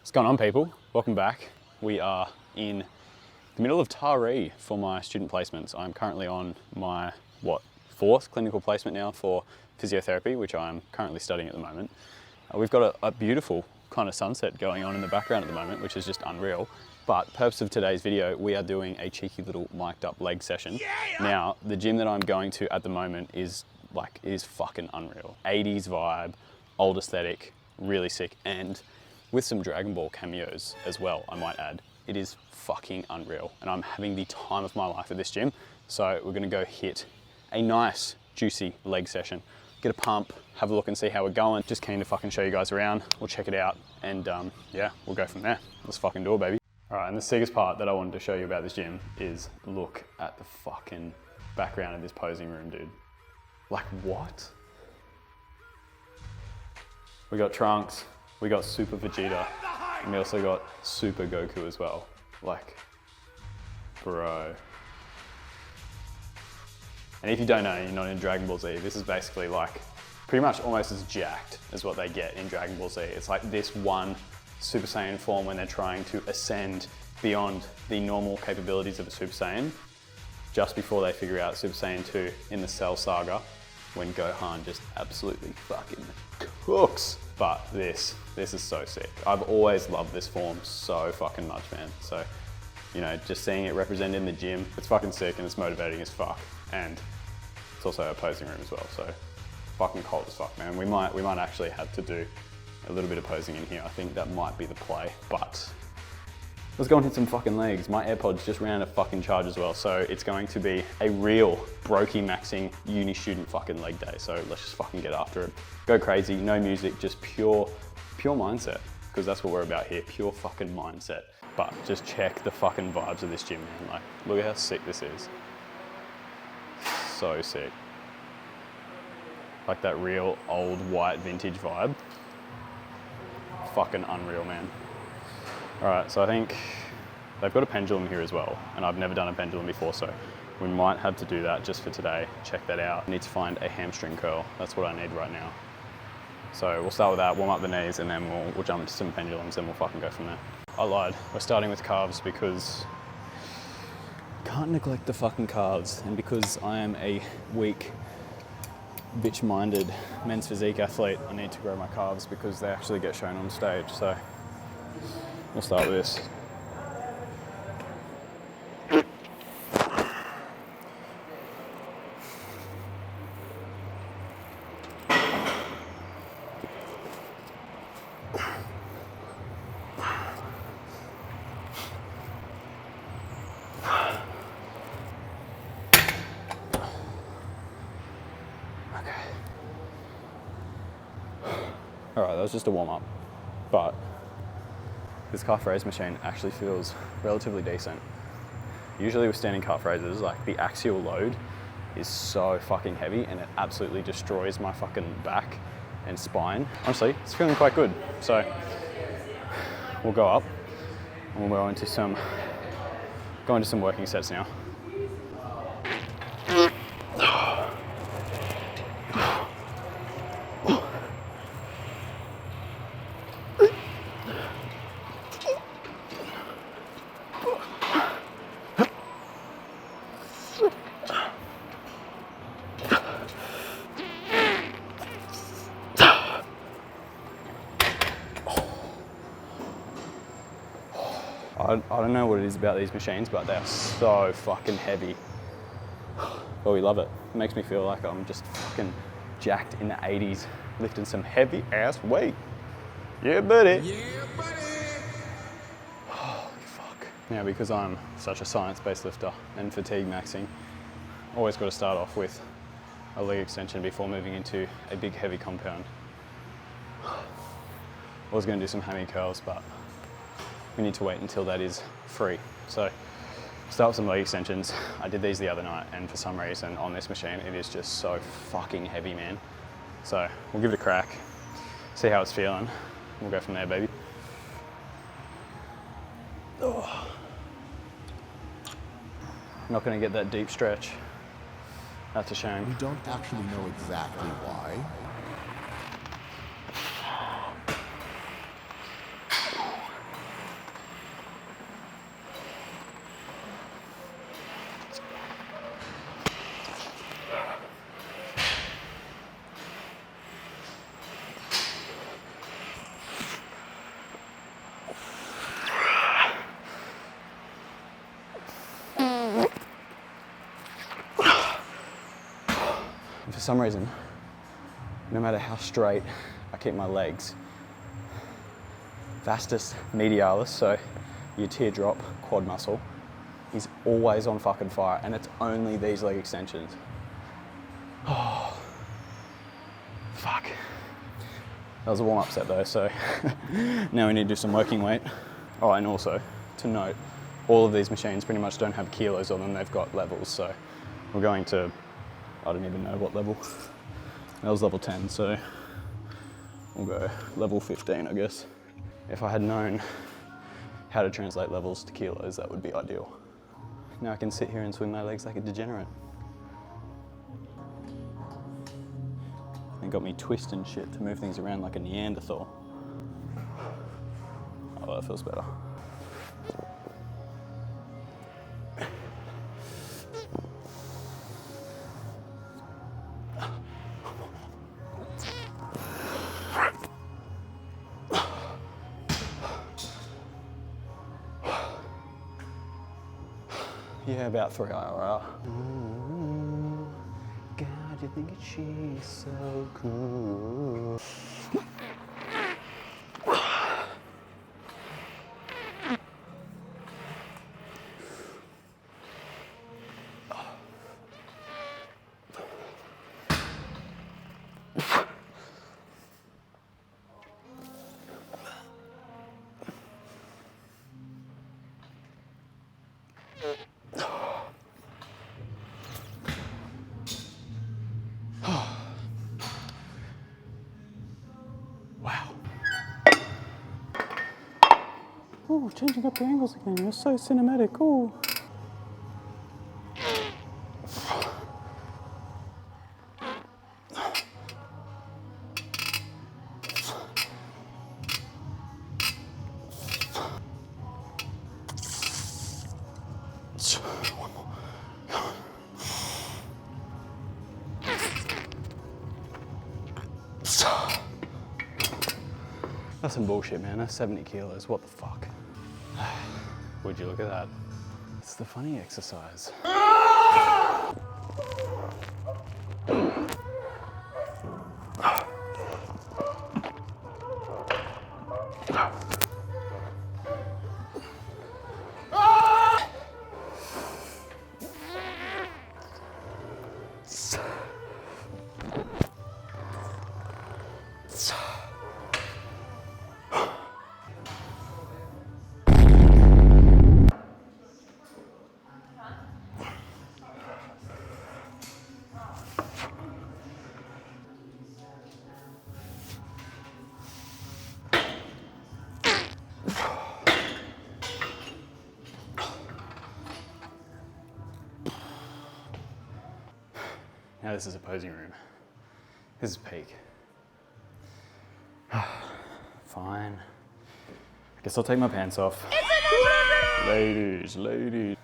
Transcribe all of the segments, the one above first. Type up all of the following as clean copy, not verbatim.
What's going on, people? Welcome back. We are in the middle of Taree for my student placements. I'm currently on my, fourth clinical placement now for physiotherapy, which I'm currently studying at the moment. We've got a beautiful kind of sunset going on in the background at the moment, which is just unreal. But purpose of today's video, we are doing a cheeky little mic'd up leg session. Now, the gym that I'm going to at the moment is fucking unreal. 80s vibe, old aesthetic, really sick, and with some Dragon Ball cameos as well, I might add. It is fucking unreal, and I'm having the time of my life at this gym. So we're gonna go hit a nice, juicy leg session, get a pump, have a look and see how we're going. Just keen to fucking show you guys around. We'll check it out, and yeah, we'll go from there. Let's fucking do it, baby. All right, and the sickest part that I wanted to show you about this gym is look at the fucking background of this posing room, dude. Like, what? We got Trunks, we got Super Vegeta, and we also got Super Goku as well. Like, bro. And if you don't know, you're not in Dragon Ball Z, this is basically like pretty much almost as jacked as what they get in Dragon Ball Z. It's like this one Super Saiyan form when they're trying to ascend beyond the normal capabilities of a Super Saiyan, just before they figure out Super Saiyan 2 in the Cell Saga, when Gohan just absolutely fucking cooks. But this is so sick. I've always loved this form so fucking much, man. So, you know, just seeing it represented in the gym, it's fucking sick and it's motivating as fuck. And it's also a posing room as well, so fucking cold as fuck, man. We might actually have to do a little bit of posing in here. I think that might be the play, but let's go and hit some fucking legs. My AirPods just ran a fucking charge as well, so it's going to be a real brokey maxing uni student fucking leg day. So let's just fucking get after it. Go crazy, no music, just pure mindset, because that's what we're about here, pure fucking mindset. But just check the fucking vibes of this gym, man. Like, look at how sick this is. So sick. Like that real old white vintage vibe. Fucking unreal, man. All right, so I think they've got a pendulum here as well, and I've never done a pendulum before, so we might have to do that just for today. Check that out. I need to find a hamstring curl. That's what I need right now. So we'll start with that, warm up the knees, and then we'll jump into some pendulums and we'll fucking go from there. I lied. We're starting with calves because can't neglect the fucking calves, and because I am a weak, bitch-minded men's physique athlete, I need to grow my calves because they actually get shown on stage. So we'll start with this. All right, that was just a warm up, but this calf raise machine actually feels relatively decent. Usually with standing calf raises, like the axial load is so fucking heavy and it absolutely destroys my fucking back and spine. Honestly, it's feeling quite good. So we'll go up and we'll go into some working sets now. I don't know what it is about these machines, but they are so fucking heavy. But we love it. It makes me feel like I'm just fucking jacked in the 80s, lifting some heavy ass weight. Yeah, buddy. Yeah, buddy. Holy fuck. Now, because I'm such a science-based lifter and fatigue maxing, always got to start off with a leg extension before moving into a big heavy compound. I was going to do some hammy curls, but we need to wait until that is free. So start with some leg extensions. I did these the other night, and for some reason on this machine, it is just so fucking heavy, man. So we'll give it a crack, see how it's feeling. We'll go from there, baby. Oh. Not gonna get that deep stretch. That's a shame. We don't actually know exactly why. for some reason, no matter how straight I keep my legs, vastus medialis, so your teardrop quad muscle, is always on fucking fire, and it's only these leg extensions. Oh, fuck. That was a warm-up set though, so now we need to do some working weight. Oh, and also, to note, all of these machines pretty much don't have kilos on them, they've got levels, so we're going to, I don't even know what level. That was level 10, so we'll go level 15, I guess. If I had known how to translate levels to kilos, that would be ideal. Now I can sit here and swing my legs like a degenerate. They got me twisting shit to move things around like a Neanderthal. Oh, that feels better. Yeah, about 3 IRR. Ooh, God, you think she's so cool. Wow. Ooh, changing up the angles again. You're so cinematic. Ooh. One more. That's some bullshit, man. That's 70 kilos. What the fuck? Would you look at that? It's the funny exercise. Now this is a posing room. This is peak. Fine. I guess I'll take my pants off. Ladies, ladies.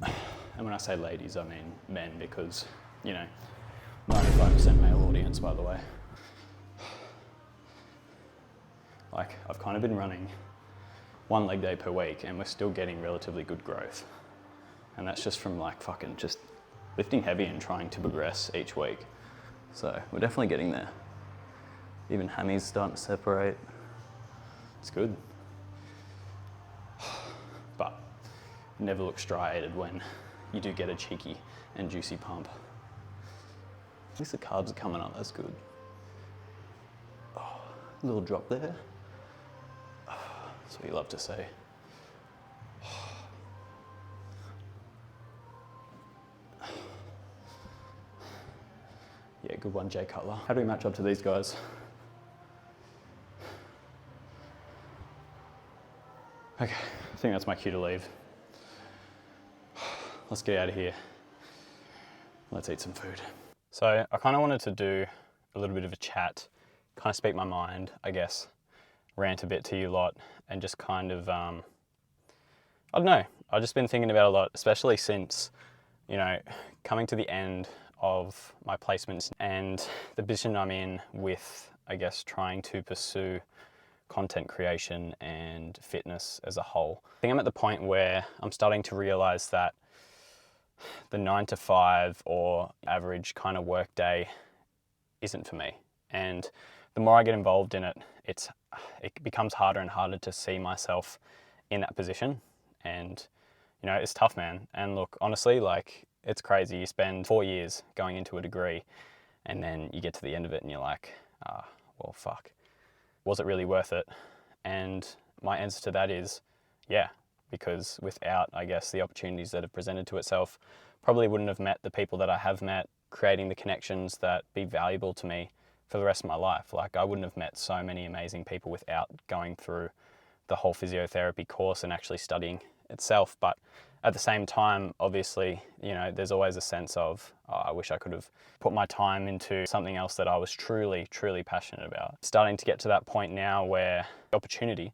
And when I say ladies, I mean men because, you know, 95% male audience, by the way. Like, I've kind of been running 1 leg day per week and we're still getting relatively good growth. And that's just from like fucking just lifting heavy and trying to progress each week. So we're definitely getting there. Even hammies starting to separate. It's good. But never look striated when you do get a cheeky and juicy pump. At least the carbs are coming up, that's good. Oh, a little drop there. Oh, that's what you love to see. Yeah, good one, Jay Cutler. How do we match up to these guys? Okay, I think that's my cue to leave. Let's get out of here. Let's eat some food. So I kind of wanted to do a little bit of a chat, kind of speak my mind, I guess, rant a bit to you lot, and just kind of, I don't know, I've just been thinking about a lot, especially since, you know, coming to the end of my placements and the position I'm in with, I guess, trying to pursue content creation and fitness as a whole. I think I'm at the point where I'm starting to realize that the 9 to 5 or average kind of work day isn't for me. And the more I get involved in it, it becomes harder and harder to see myself in that position. And, you know, it's tough, man. And look, honestly, like, it's crazy. You spend 4 years going into a degree and then you get to the end of it and you're like, well, fuck. Was it really worth it? And my answer to that is, yeah, because without, I guess, the opportunities that have presented to itself, probably wouldn't have met the people that I have met, creating the connections that be valuable to me for the rest of my life. Like, I wouldn't have met so many amazing people without going through the whole physiotherapy course and actually studying itself. But at the same time, obviously, you know, there's always a sense of, I wish I could have put my time into something else that I was truly, truly passionate about. Starting to get to that point now where the opportunity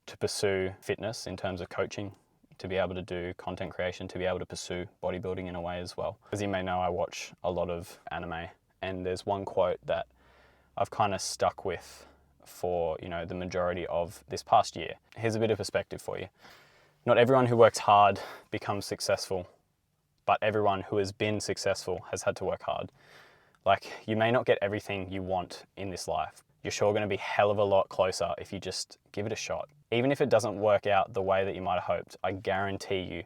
to pursue fitness in terms of coaching, to be able to do content creation, to be able to pursue bodybuilding in a way as well. As you may know, I watch a lot of anime, and there's one quote that I've kind of stuck with for, you know, the majority of this past year. Here's a bit of perspective for you. Not everyone who works hard becomes successful, but everyone who has been successful has had to work hard. Like, you may not get everything you want in this life. You're sure going to be hell of a lot closer if you just give it a shot. Even if it doesn't work out the way that you might have hoped, I guarantee you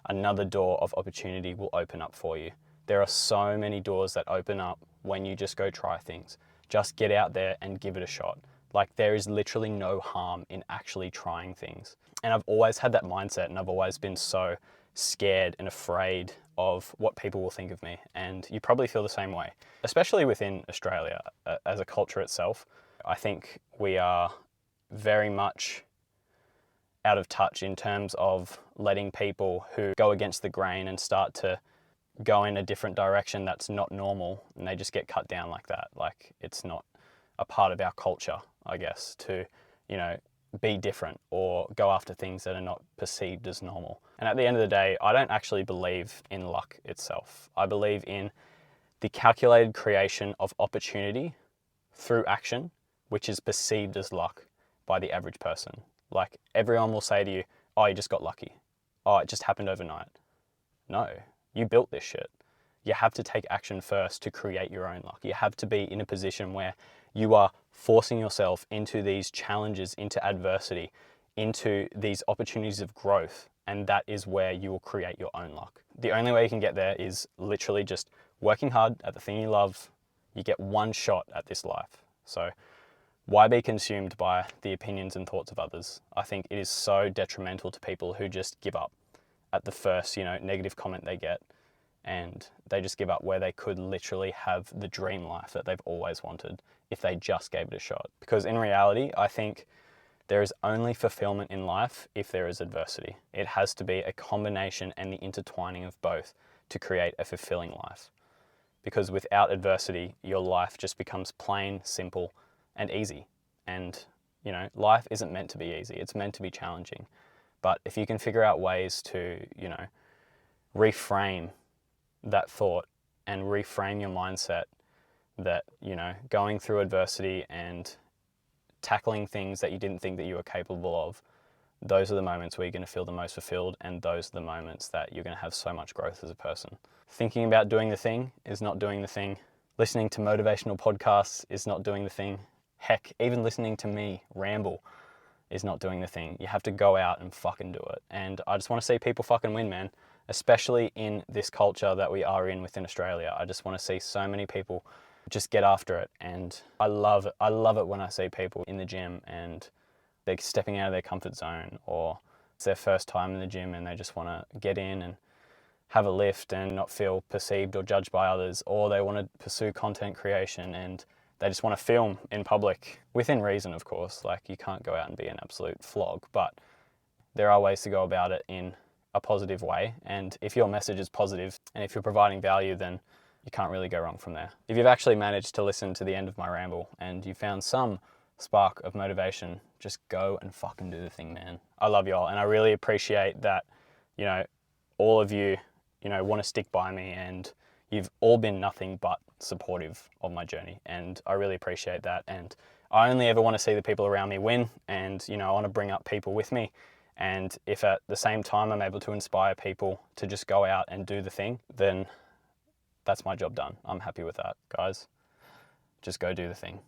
another door of opportunity will open up for you. There are so many doors that open up when you just go try things. Just get out there and give it a shot. Like, there is literally no harm in actually trying things. And I've always had that mindset, and I've always been so scared and afraid of what people will think of me. And you probably feel the same way, especially within Australia as a culture itself. I think we are very much out of touch in terms of letting people who go against the grain and start to go in a different direction that's not normal, and they just get cut down like that. Like, it's not a part of our culture, I guess, to, you know, be different or go after things that are not perceived as normal. And at the end of the day, I don't actually believe in luck itself. I believe in the calculated creation of opportunity through action, which is perceived as luck by the average person. Like, everyone will say to you, oh, you just got lucky. Oh, it just happened overnight. No, you built this shit. You have to take action first to create your own luck. You have to be in a position where you are forcing yourself into these challenges, into adversity, into these opportunities of growth, and that is where you will create your own luck. The only way you can get there is literally just working hard at the thing you love. You get one shot at this life. So why be consumed by the opinions and thoughts of others? I think it is so detrimental to people who just give up at the first, you know, negative comment they get, and they just give up where they could literally have the dream life that they've always wanted if they just gave it a shot. Because in reality, I think there is only fulfillment in life if there is adversity. It has to be a combination and the intertwining of both to create a fulfilling life. Because without adversity, your life just becomes plain, simple, and easy. And, you know, life isn't meant to be easy. It's meant to be challenging. But if you can figure out ways to, you know, reframe that thought and reframe your mindset that, you know, going through adversity and tackling things that you didn't think that you were capable of, those are the moments where you're going to feel the most fulfilled, and those are the moments that you're going to have so much growth as a person. Thinking about doing the thing is not doing the thing. Listening to motivational podcasts is not doing the thing. Heck, even listening to me ramble is not doing the thing. You have to go out and fucking do it. And I just want to see people fucking win, man. Especially in this culture that we are in within Australia. I just want to see so many people just get after it. And I love it. I love it when I see people in the gym and they're stepping out of their comfort zone, or it's their first time in the gym and they just want to get in and have a lift and not feel perceived or judged by others, or they want to pursue content creation and they just want to film in public, within reason, of course. Like, you can't go out and be an absolute flog, but there are ways to go about it in a positive way. And if your message is positive and if you're providing value, then you can't really go wrong from there. If you've actually managed to listen to the end of my ramble and you found some spark of motivation, just go and fucking do the thing, man. I love y'all, and I really appreciate that, you know, all of you, you know, want to stick by me, and you've all been nothing but supportive of my journey, and I really appreciate that. And I only ever want to see the people around me win, and, you know, I want to bring up people with me And if at the same time I'm able to inspire people to just go out and do the thing, then that's my job done. I'm happy with that, guys. Just go do the thing.